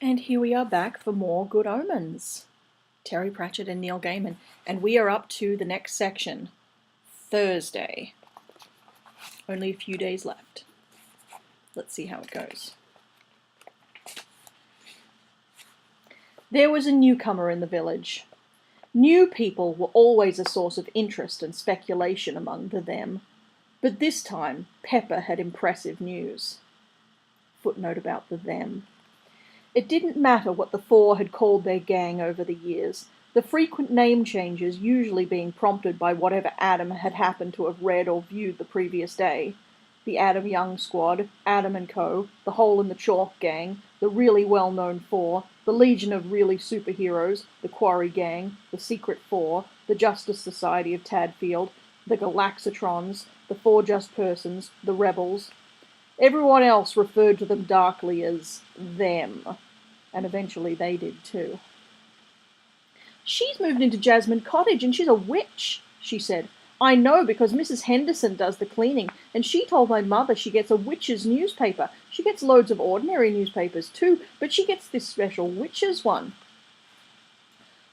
And here we are back for more Good Omens. Terry Pratchett and Neil Gaiman. And we are up to the next section, Thursday. Only a few days left. Let's see how it goes. There was a newcomer in the village. New people were always a source of interest and speculation among the them. But this time, Pepper had impressive news. Footnote about the them. It didn't matter what the four had called their gang over the years, the frequent name changes usually being prompted by whatever Adam had happened to have read or viewed the previous day. The Adam Young Squad, Adam and Co., the Hole in the Chalk Gang, the really well-known Four, the Legion of Really Superheroes, the Quarry Gang, the Secret Four, the Justice Society of Tadfield, the Galaxitrons, the Four Just Persons, the Rebels. Everyone else referred to them darkly as them, and eventually they did too. "She's moved into Jasmine Cottage and she's a witch," she said. "I know because Mrs. Henderson does the cleaning, and she told my mother she gets a witch's newspaper. She gets loads of ordinary newspapers too, but she gets this special witch's one."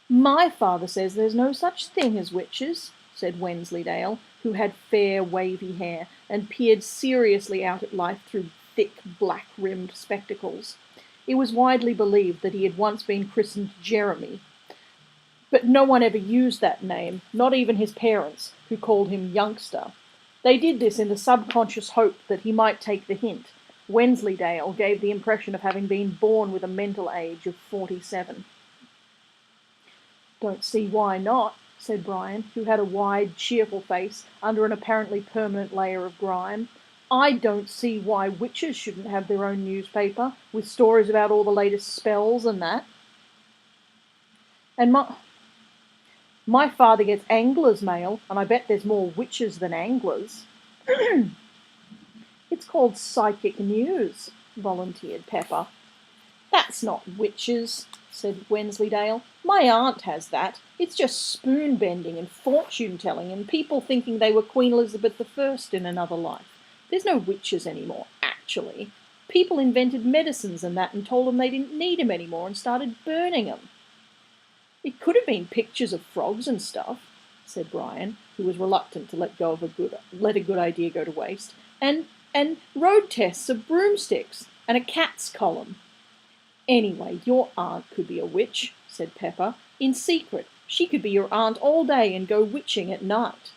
"My father says there's no such thing as witches," said Wensleydale, who had fair, wavy hair and peered seriously out at life through thick, black-rimmed spectacles. It was widely believed that he had once been christened Jeremy, but no one ever used that name, not even his parents, who called him Youngster. They did this in the subconscious hope that he might take the hint. Wensleydale gave the impression of having been born with a mental age of 47. "Don't see why not," said Brian, who had a wide, cheerful face under an apparently permanent layer of grime. "I don't see why witches shouldn't have their own newspaper, with stories about all the latest spells and that. And my father gets angler's mail, and I bet there's more witches than anglers." "It's called Psychic News," volunteered Pepper. "That's not witches," said Wensleydale. "My aunt has that. It's just spoon-bending and fortune-telling and people thinking they were Queen Elizabeth I in another life. There's no witches anymore, actually. People invented medicines and that and told them they didn't need them anymore and started burning them." "It could have been pictures of frogs and stuff," said Brian, who was reluctant to let a good idea go to waste. And road tests of broomsticks and a cat's column." "Anyway, your aunt could be a witch," said Pepper. "In secret. She could be your aunt all day and go witching at night."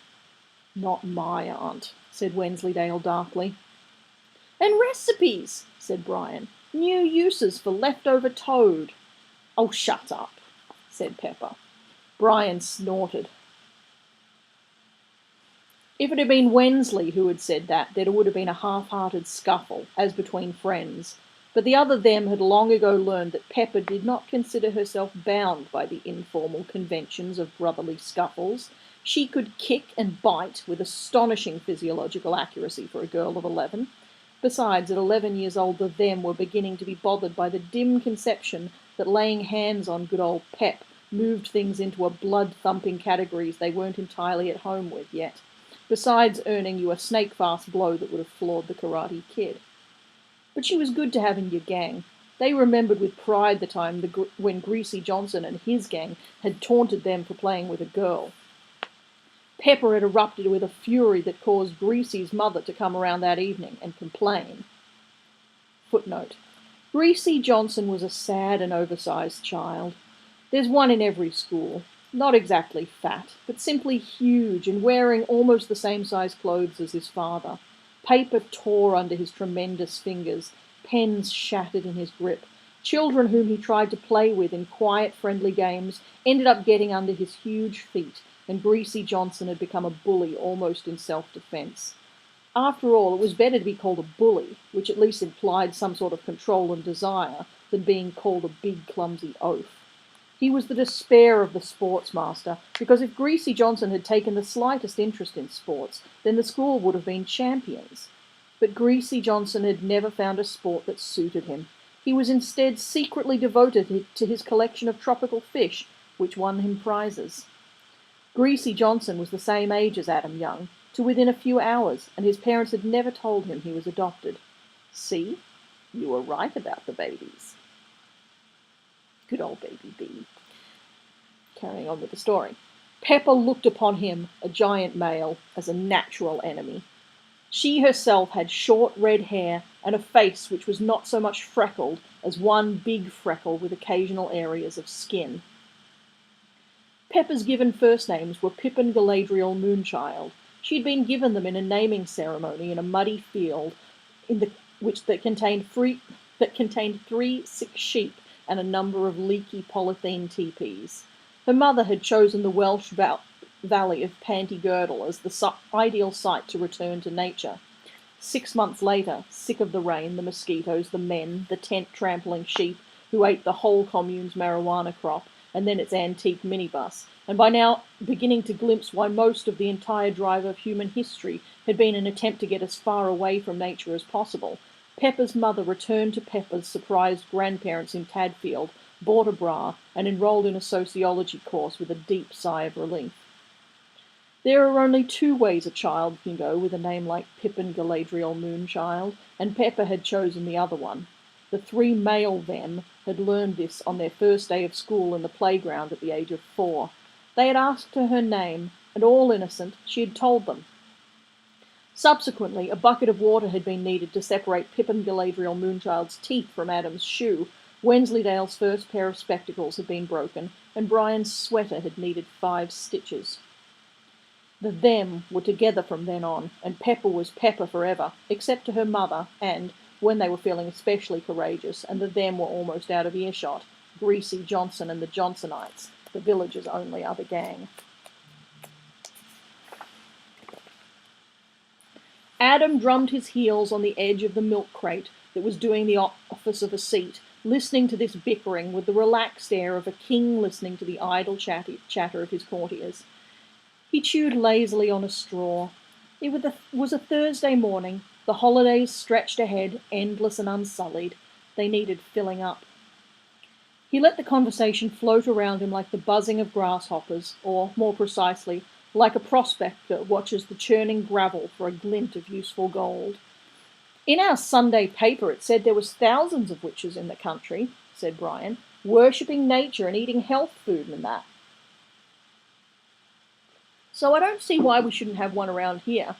"Not my aunt," said Wensleydale darkly. "And recipes," said Brian. "New uses for leftover toad." "Oh, shut up," said Pepper. Brian snorted. If it had been Wensley who had said that, there would have been a half-hearted scuffle, as between friends. But the other them had long ago learned that Pepper did not consider herself bound by the informal conventions of brotherly scuffles. She could kick and bite with astonishing physiological accuracy for a girl of 11. Besides, at 11 years old, the them were beginning to be bothered by the dim conception that laying hands on good old Pep moved things into a blood-thumping categories they weren't entirely at home with yet, besides earning you a snake-fast blow that would have floored the Karate Kid. But she was good to have in your gang. They remembered with pride the time when Greasy Johnson and his gang had taunted them for playing with a girl. Pepper had erupted with a fury that caused Greasy's mother to come around that evening and complain. Footnote. Greasy Johnson was a sad and oversized child. There's one in every school. Not exactly fat, but simply huge and wearing almost the same size clothes as his father. Paper tore under his tremendous fingers, pens shattered in his grip. Children whom he tried to play with in quiet, friendly games ended up getting under his huge feet, and Greasy Johnson had become a bully almost in self-defense. After all, it was better to be called a bully, which at least implied some sort of control and desire, than being called a big, clumsy oaf. He was the despair of the sportsmaster, because if Greasy Johnson had taken the slightest interest in sports, then the school would have been champions. But Greasy Johnson had never found a sport that suited him. He was instead secretly devoted to his collection of tropical fish, which won him prizes. Greasy Johnson was the same age as Adam Young, to within a few hours, and his parents had never told him he was adopted. See? You were right about the babies. Good old baby bee. Carrying on with the story. Pepper looked upon him, a giant male, as a natural enemy. She herself had short red hair and a face which was not so much freckled as one big freckle with occasional areas of skin. Pepper's given first names were Pippin Galadriel Moonchild. She had been given them in a naming ceremony in a muddy field that contained 3 sick sheep and a number of leaky polythene teepees. Her mother had chosen the Welsh valley of Pantygirdle as the ideal site to return to nature. 6 months later, sick of the rain, the mosquitoes, the men, the tent-trampling sheep who ate the whole commune's marijuana crop, and then its antique minibus, and by now beginning to glimpse why most of the entire drive of human history had been an attempt to get as far away from nature as possible, Pepper's mother returned to Pepper's surprised grandparents in Tadfield, bought a bra, and enrolled in a sociology course with a deep sigh of relief. There are only 2 ways a child can go with a name like Pippin Galadriel Moonchild, and Pepper had chosen the other one. The 3 male them had learned this on their first day of school in the playground at the age of 4. They had asked her name, and all innocent, she had told them. Subsequently, a bucket of water had been needed to separate Pippin Galadriel Moonchild's teeth from Adam's shoe. Wensleydale's first pair of spectacles had been broken, and Brian's sweater had needed 5 stitches. The them were together from then on, and Pepper was Pepper forever, except to her mother, and, when they were feeling especially courageous, and the them were almost out of earshot, Greasy Johnson and the Johnsonites, the village's only other gang. Adam drummed his heels on the edge of the milk crate that was doing the office of a seat, listening to this bickering with the relaxed air of a king listening to the idle chatter of his courtiers. He chewed lazily on a straw. It was a Thursday morning. The holidays stretched ahead, endless and unsullied. They needed filling up. He let the conversation float around him like the buzzing of grasshoppers, or, more precisely, like a prospector watches the churning gravel for a glint of useful gold. In our Sunday paper it said there was thousands of witches in the country, said Brian, worshipping nature and eating health food and that. So I don't see why we shouldn't have one around here.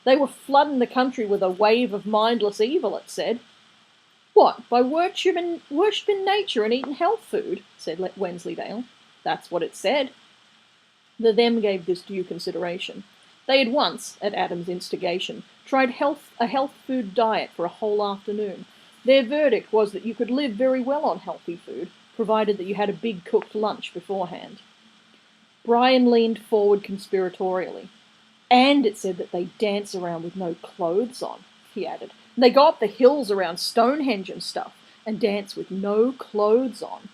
They were flooding the country with a wave of mindless evil, it said. What, by worshipping nature and eating health food? Said Wensleydale. That's what it said. The them gave this due consideration. They had once, at Adam's instigation, tried a health food diet for a whole afternoon. Their verdict was that you could live very well on healthy food, provided that you had a big cooked lunch beforehand. Brian leaned forward conspiratorially. And it said that they dance around with no clothes on, he added. And they go up the hills around Stonehenge and stuff, and dance with no clothes on.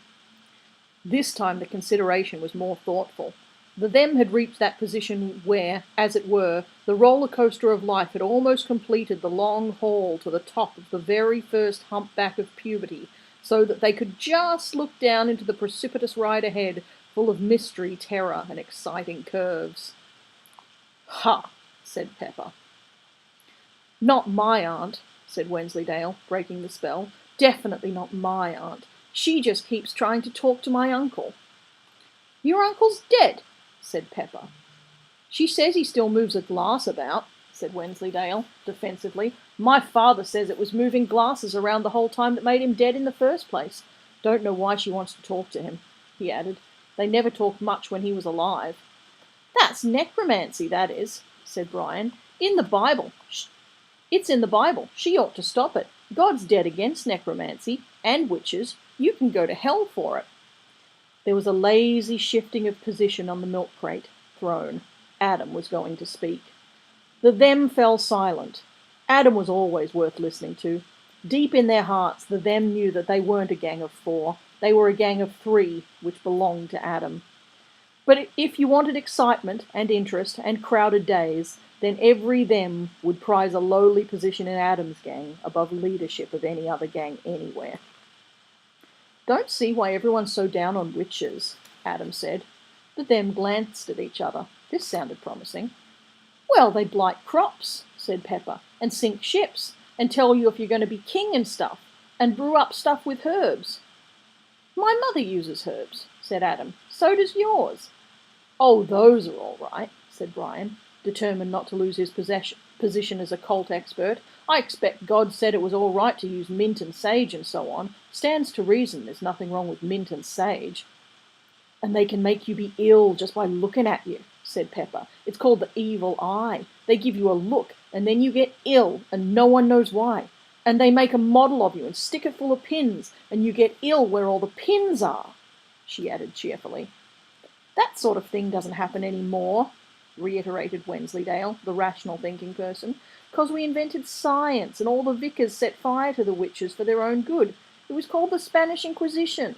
This time the consideration was more thoughtful. The them had reached that position where, as it were, the roller coaster of life had almost completed the long haul to the top of the very first humpback of puberty, so that they could just look down into the precipitous ride ahead, full of mystery, terror, and exciting curves. Ha, said Pepper. Not my aunt, said Wensleydale, breaking the spell. Definitely not my aunt. She just keeps trying to talk to my uncle. Your uncle's dead, said Pepper. She says he still moves a glass about, said Wensleydale, defensively. My father says it was moving glasses around the whole time that made him dead in the first place. Don't know why she wants to talk to him, he added. They never talked much when he was alive. That's necromancy, that is, said Brian. In the Bible. It's in the Bible. She ought to stop it. God's dead against necromancy, and witches. You can go to hell for it. There was a lazy shifting of position on the milk crate throne. Adam was going to speak. The them fell silent. Adam was always worth listening to. Deep in their hearts, the them knew that they weren't a gang of 4. They were a gang of 3, which belonged to Adam. But if you wanted excitement and interest and crowded days, then every them would prize a lowly position in Adam's gang above leadership of any other gang anywhere. Don't see why everyone's so down on witches, Adam said. The them glanced at each other. This sounded promising. Well, they blight crops, said Pepper, and sink ships, and tell you if you're going to be king and stuff, and brew up stuff with herbs. My mother uses herbs, said Adam. So does yours. Oh, those are all right, said Brian, determined not to lose his position as a cult expert. I expect God said it was all right to use mint and sage and so on. Stands to reason there's nothing wrong with mint and sage. And they can make you be ill just by looking at you, said Pepper. It's called the evil eye. They give you a look, and then you get ill, and no one knows why. And they make a model of you and stick it full of pins, and you get ill where all the pins are, she added cheerfully. That sort of thing doesn't happen any more, reiterated Wensleydale, the rational thinking person, because we invented science, and all the vicars set fire to the witches for their own good. It was called the Spanish Inquisition.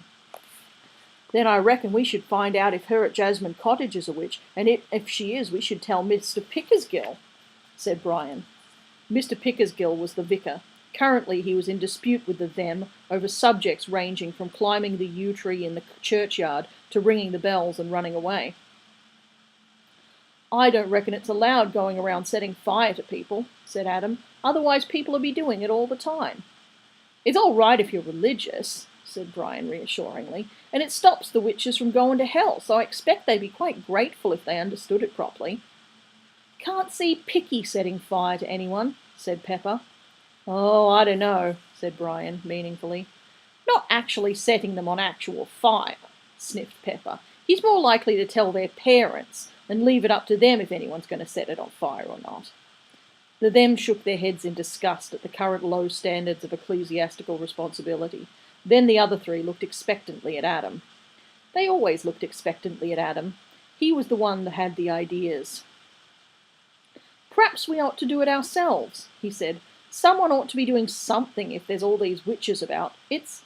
Then I reckon we should find out if her at Jasmine Cottage is a witch, and if she is, we should tell Mr. Pickersgill, said Brian. Mr. Pickersgill was the vicar. Currently he was in dispute with the them over subjects ranging from climbing the yew tree in the churchyard to ringing the bells and running away. I don't reckon it's allowed going around setting fire to people, said Adam. Otherwise people will be doing it all the time. It's all right if you're religious, said Brian reassuringly, and it stops the witches from going to hell, so I expect they'd be quite grateful if they understood it properly. Can't see Picky setting fire to anyone, said Pepper. Oh, I don't know, said Brian meaningfully. Not actually setting them on actual fire, sniffed Pepper. He's more likely to tell their parents and leave it up to them if anyone's going to set it on fire or not. The them shook their heads in disgust at the current low standards of ecclesiastical responsibility. Then the other three looked expectantly at Adam. They always looked expectantly at Adam. He was the one that had the ideas. Perhaps we ought to do it ourselves, he said. Someone ought to be doing something if there's all these witches about. It's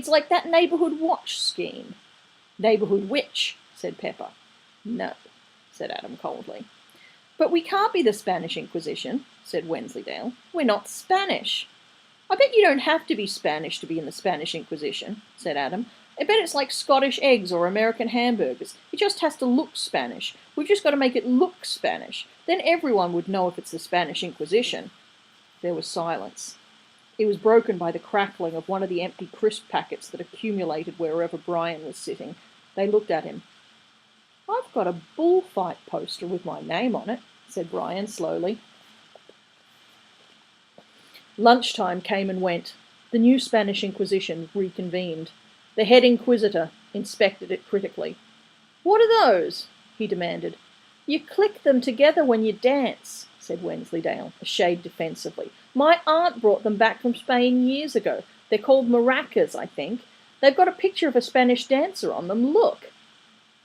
like that neighbourhood watch scheme. Neighbourhood witch, said Pepper. No, said Adam coldly. But we can't be the Spanish Inquisition, said Wensleydale. We're not Spanish. I bet you don't have to be Spanish to be in the Spanish Inquisition, said Adam. I bet it's like Scottish eggs or American hamburgers. It just has to look Spanish. We've just got to make it look Spanish. Then everyone would know if it's the Spanish Inquisition. There was silence. It was broken by the crackling of one of the empty crisp packets that accumulated wherever Brian was sitting. They looked at him. I've got a bullfight poster with my name on it, said Brian slowly. Lunchtime came and went. The new Spanish Inquisition reconvened. The head inquisitor inspected it critically. What are those? He demanded. You click them together when you dance, said Wensleydale, a shade defensively. My aunt brought them back from Spain years ago. They're called maracas, I think. They've got a picture of a Spanish dancer on them. Look.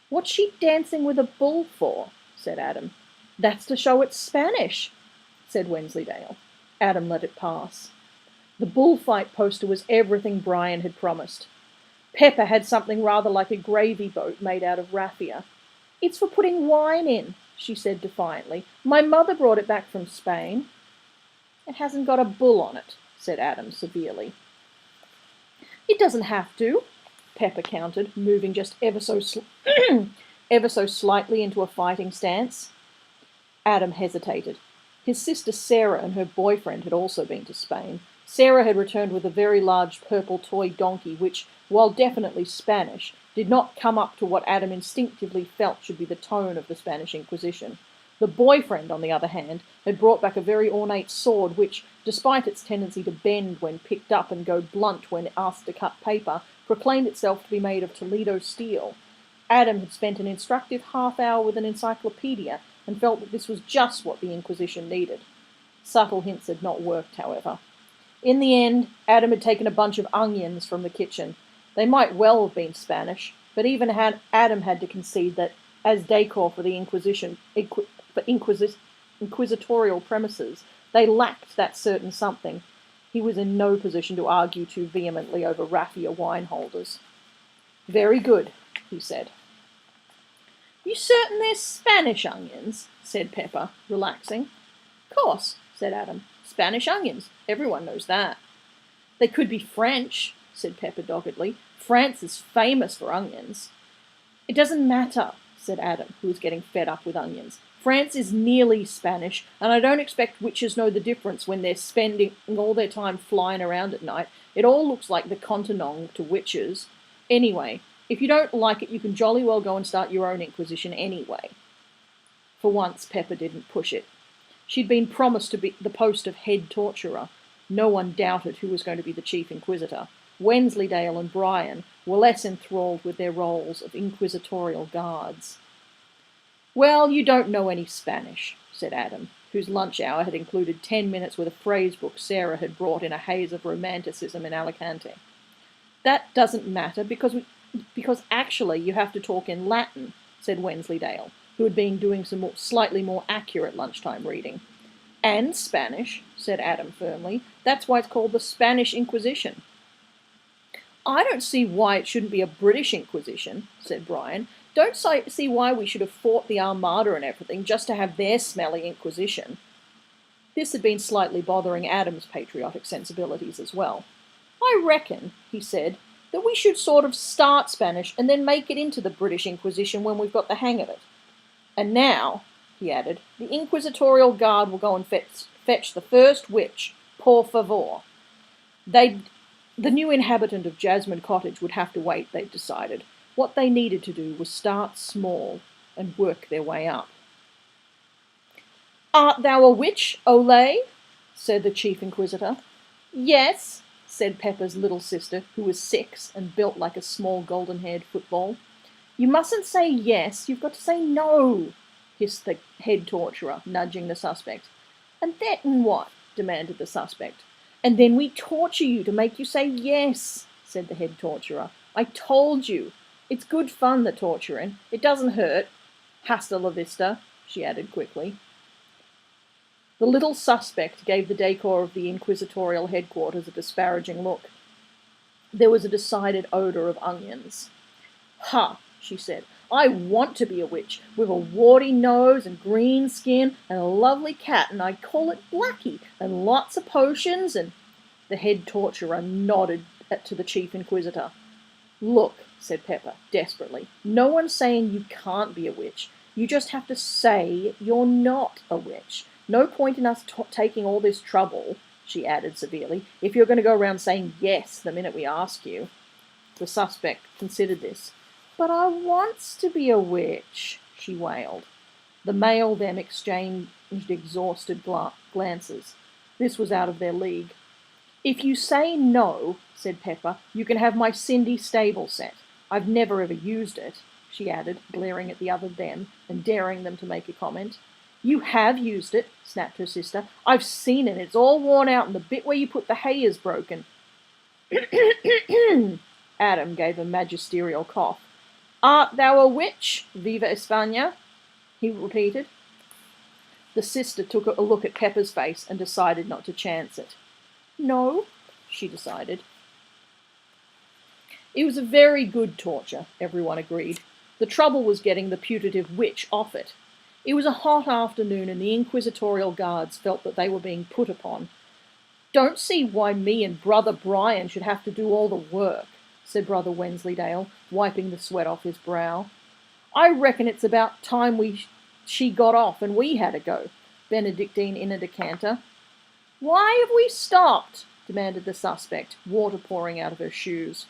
What's she dancing with a bull for? Said Adam. That's to show it's Spanish, said Wensleydale. Adam let it pass. The bullfight poster was everything Brian had promised. Pepper had something rather like a gravy boat made out of raffia. It's for putting wine in, she said defiantly. My mother brought it back from Spain. It hasn't got a bull on it, said Adam severely. It doesn't have to, Pepper countered, moving just ever so slightly into a fighting stance. Adam hesitated. His sister Sarah and her boyfriend had also been to Spain. Sarah had returned with a very large purple toy donkey which, while definitely Spanish, did not come up to what Adam instinctively felt should be the tone of the Spanish Inquisition. The boyfriend, on the other hand, had brought back a very ornate sword which, despite its tendency to bend when picked up and go blunt when asked to cut paper, proclaimed itself to be made of Toledo steel. Adam had spent an instructive half-hour with an encyclopedia and felt that this was just what the Inquisition needed. Subtle hints had not worked, however. In the end, Adam had taken a bunch of onions from the kitchen. They might well have been Spanish, but even Adam had to concede that, as decor for the inquisitorial premises, they lacked that certain something. He was in no position to argue too vehemently over raffia wine holders. Very good, he said. You certain they're Spanish onions? Said Pepper, relaxing. Course, said Adam. Spanish onions. Everyone knows that. They could be French, said Pepper doggedly. France is famous for onions. It doesn't matter, said Adam, who was getting fed up with onions. France is nearly Spanish, and I don't expect witches know the difference when they're spending all their time flying around at night. It all looks like the Continent to witches. Anyway, if you don't like it, you can jolly well go and start your own Inquisition anyway. For once, Pepper didn't push it. She'd been promised to be the post of head torturer. No one doubted who was going to be the chief inquisitor. Wensleydale and Brian were less enthralled with their roles of inquisitorial guards. "Well, you don't know any Spanish," said Adam, whose lunch hour had included 10 minutes with a phrase book Sarah had brought in a haze of romanticism in Alicante. "That doesn't matter, because actually you have to talk in Latin," said Wensleydale, who had been doing some slightly more accurate lunchtime reading. "And Spanish," said Adam firmly. "That's why it's called the Spanish Inquisition." "I don't see why it shouldn't be a British Inquisition," said Brian. "Don't see why we should have fought the Armada and everything just to have their smelly Inquisition." This had been slightly bothering Adam's patriotic sensibilities as well. "I reckon," he said, "that we should sort of start Spanish and then make it into the British Inquisition when we've got the hang of it. And now," he added, "the Inquisitorial Guard will go and fetch the first witch, por favor." The new inhabitant of Jasmine Cottage would have to wait, they'd decided. What they needed to do was start small and work their way up. "Art thou a witch, Ole?" said the chief inquisitor. "Yes," said Pepper's little sister, who was 6 and built like a small golden-haired football. "You mustn't say yes, you've got to say no," hissed the head torturer, nudging the suspect. "And then what?" demanded the suspect. "And then we torture you to make you say yes," said the head torturer. "I told you. It's good fun, the torturing. It doesn't hurt. Hasta la vista," she added quickly. The little suspect gave the decor of the inquisitorial headquarters a disparaging look. There was a decided odour of onions. "Ha," she said, "I want to be a witch, with a warty nose and green skin and a lovely cat, and I call it Blackie, and lots of potions, and—" The head torturer nodded to the chief inquisitor. "Look," said Pepper, desperately, "no one's saying you can't be a witch. You just have to say you're not a witch. No point in us taking all this trouble," she added severely, "if you're going to go around saying yes the minute we ask you." The suspect considered this. "But I wants to be a witch," she wailed. The male then exchanged exhausted glances. This was out of their league. "If you say no," said Pepper, "you can have my Cindy stable set. I've never ever used it," she added, glaring at the other them and daring them to make a comment. "You have used it," snapped her sister. "I've seen it. It's all worn out and the bit where you put the hay is broken." Adam gave a magisterial cough. "Art thou a witch, Viva España?" he repeated. The sister took a look at Pepper's face and decided not to chance it. "No," she decided. It was a very good torture, everyone agreed. The trouble was getting the putative witch off it. It was a hot afternoon, and the inquisitorial guards felt that they were being put upon. "Don't see why me and Brother Brian should have to do all the work," said Brother Wensleydale, wiping the sweat off his brow. "I reckon it's about time she got off and we had a go," Benedictine in a decanter. "Why have we stopped?" demanded the suspect, water pouring out of her shoes.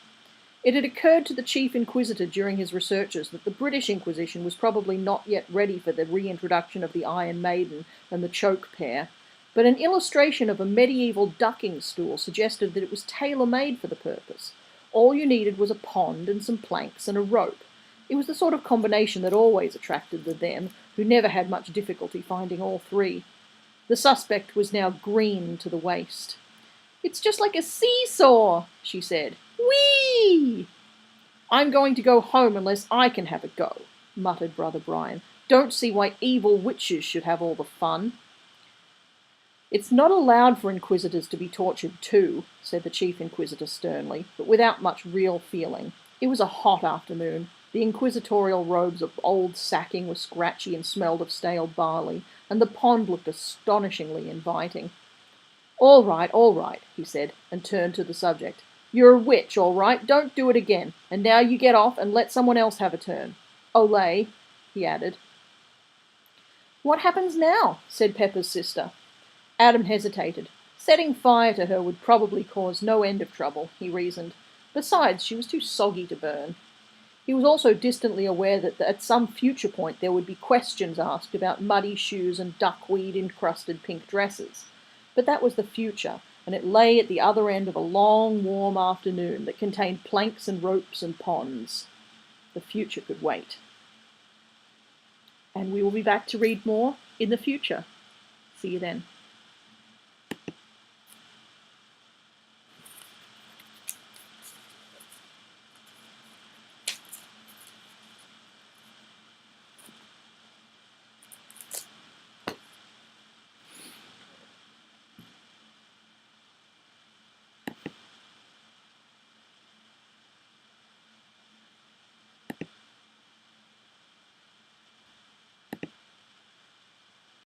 It had occurred to the chief inquisitor during his researches that the British Inquisition was probably not yet ready for the reintroduction of the Iron Maiden and the choke pear, but an illustration of a medieval ducking stool suggested that it was tailor-made for the purpose. All you needed was a pond and some planks and a rope. It was the sort of combination that always attracted the them, who never had much difficulty finding all three. The suspect was now green to the waist. "It's just like a seesaw," she said. "Whee!" "I'm going to go home unless I can have a go," muttered Brother Brian. "Don't see why evil witches should have all the fun." "It's not allowed for inquisitors to be tortured too," said the chief inquisitor sternly, but without much real feeling. It was a hot afternoon. The inquisitorial robes of old sacking were scratchy and smelled of stale barley, and the pond looked astonishingly inviting. All right, he said, and turned to the subject. "You're a witch, all right. Don't do it again. And now you get off and let someone else have a turn. Ole," he added. "What happens now?" said Pepper's sister. Adam hesitated. Setting fire to her would probably cause no end of trouble, he reasoned. Besides, she was too soggy to burn. He was also distantly aware that at some future point there would be questions asked about muddy shoes and duckweed-encrusted pink dresses. But that was the future, and it lay at the other end of a long, warm afternoon that contained planks and ropes and ponds. The future could wait. And we will be back to read more in the future. See you then.